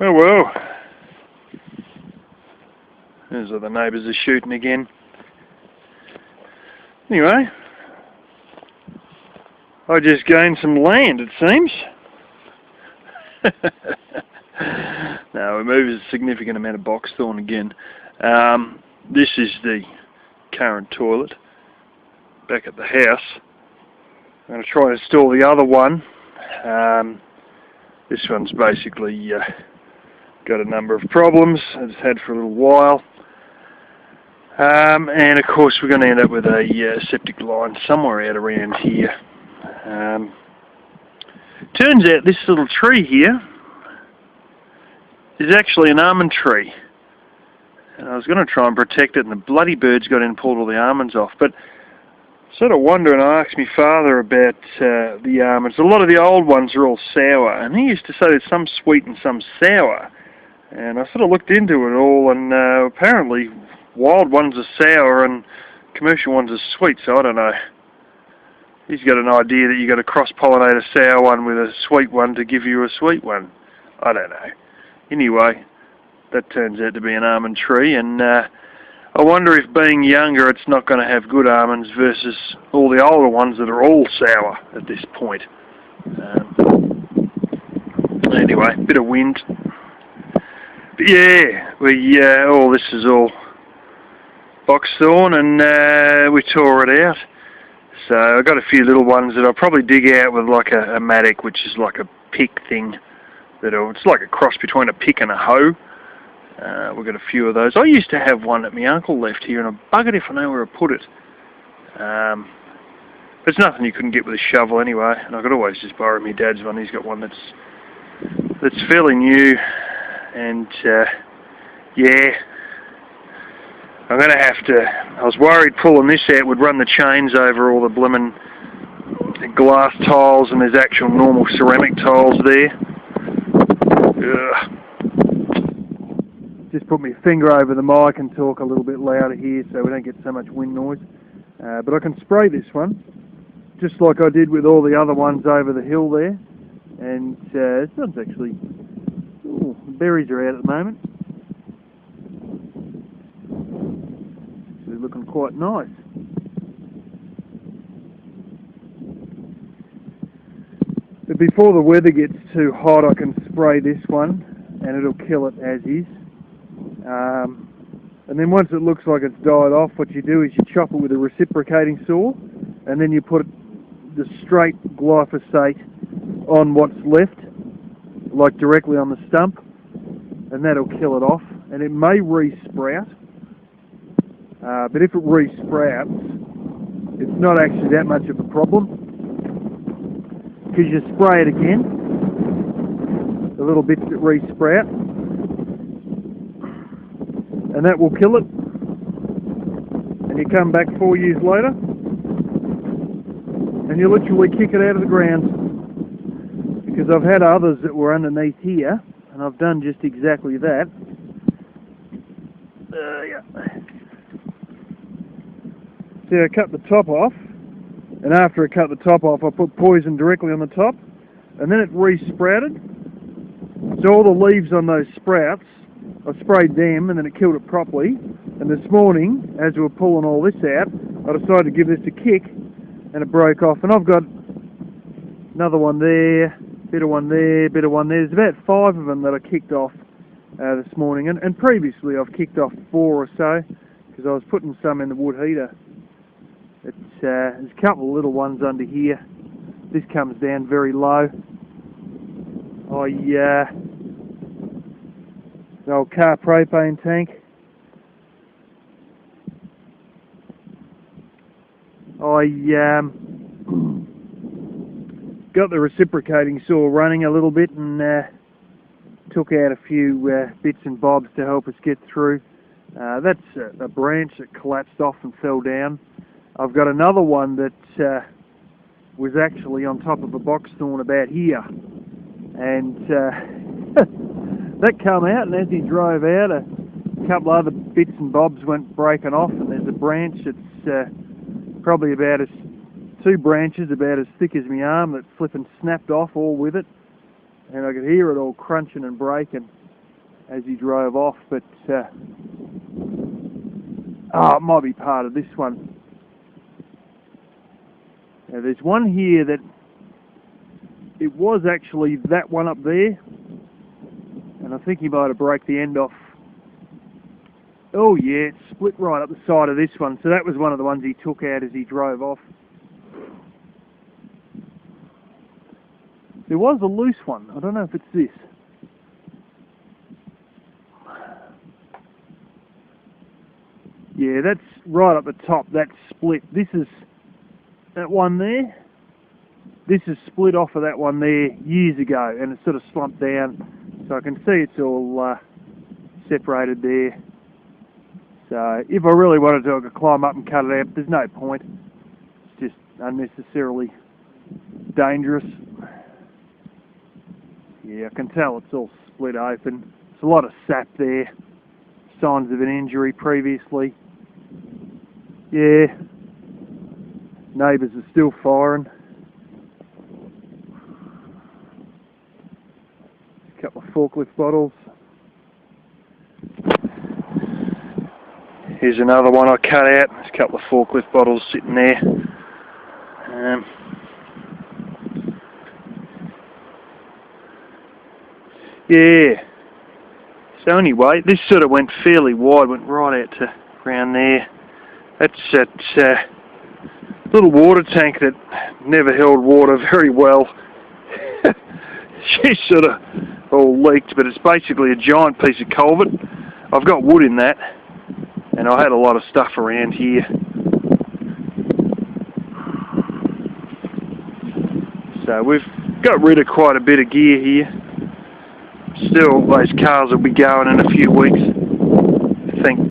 Oh well, there's the neighbours are shooting again. Anyway, I just gained some land, it seems. No, we moved a significant amount of box thorn again. This is the current toilet back at the house. I'm going to try and install the other one. This one's basically got a number of problems it's had for a little while. And of course we're going to end up with a septic line somewhere out around here. Turns out this little tree here is actually an almond tree. And I was going to try and protect it, and the bloody birds got in and pulled all the almonds off. But sort of wonder, and I asked my father about the almonds. A lot of the old ones are all sour, and he used to say there's some sweet and some sour. And I sort of looked into it all, and apparently wild ones are sour and commercial ones are sweet, so I don't know. He's got an idea that you've got to cross-pollinate a sour one with a sweet one to give you a sweet one. I don't know. Anyway, that turns out to be an almond tree, and I wonder if being younger it's not going to have good almonds versus all the older ones that are all sour at this point. Anyway, bit of wind. But yeah, this is all box thorn, and we tore it out. So I've got a few little ones that I'll probably dig out with like a mattock, which is like a pick thing. It's like a cross between a pick and a hoe. We've got a few of those. I used to have one that my uncle left here, and I buggered if I know where I put it. There's nothing you couldn't get with a shovel anyway, and I could always just borrow my dad's one. He's got one that's fairly new, and yeah. I'm going to have to, I was worried pulling this out would run the chains over all the blimmin' glass tiles, and there's actual normal ceramic tiles there. Just put my finger over the mic and talk a little bit louder here so we don't get so much wind noise. But I can spray this one, just like I did with all the other ones over the hill there. And this one's actually, the berries are out at the moment. Looking quite nice. But before the weather gets too hot, I can spray this one and it'll kill it as is. And then once it looks like it's died off, what you do is you chop it with a reciprocating saw, and then you put the straight glyphosate on what's left, like directly on the stump, and that'll kill it off. And it may re-sprout. But if it re-sprouts, it's not actually that much of a problem, because you spray it again, the little bits that re-sprout, and that will kill it. And you come back 4 years later, and you literally kick it out of the ground, because I've had others that were underneath here, and I've done just exactly that. Yeah. So I cut the top off, and after I cut the top off I put poison directly on the top, and then it re-sprouted. So all the leaves on those sprouts, I sprayed them and then it killed it properly. And this morning, as we were pulling all this out, I decided to give this a kick, and it broke off. And I've got another one there, bit of one there, bit of one there. There's about 5 of them that I kicked off this morning, and previously I've kicked off 4 or so, because I was putting some in the wood heater. There's a couple of little ones under here. This comes down very low. The old car propane tank. I got the reciprocating saw running a little bit, and took out a few bits and bobs to help us get through. That's a branch that collapsed off and fell down. I've got another one that was actually on top of a box thorn about here, and that come out, and as he drove out, a couple other bits and bobs went breaking off, and there's a branch that's probably about 2 branches about as thick as my arm that flipping snapped off all with it, and I could hear it all crunching and breaking. as he drove off, but it might be part of this one. Now, there's one here that it was actually that one up there, and I think he might have broke the end off. Oh yeah, it split right up the side of this one, so that was one of the ones he took out as he drove off. There was a loose one, I don't know if it's this. Yeah, that's right up the top, that's split. This is that one there. This is split off of that one there years ago, and it's sort of slumped down, so I can see it's all separated there. So if I really wanted to, I could climb up and cut it out. There's no point. It's just unnecessarily dangerous. Yeah, I can tell it's all split open. There's a lot of sap there. Signs of an injury previously. Yeah. Neighbours are still firing. A couple of forklift bottles. Here's another one I cut out. There's a couple of forklift bottles sitting there. Yeah. So anyway, this sort of went fairly wide, went right out to around there. That's that little water tank that never held water very well. She sort of all leaked, but it's basically a giant piece of culvert. I've got wood in that, and I had a lot of stuff around here. So we've got rid of quite a bit of gear here. Still, those cars will be going in a few weeks. I think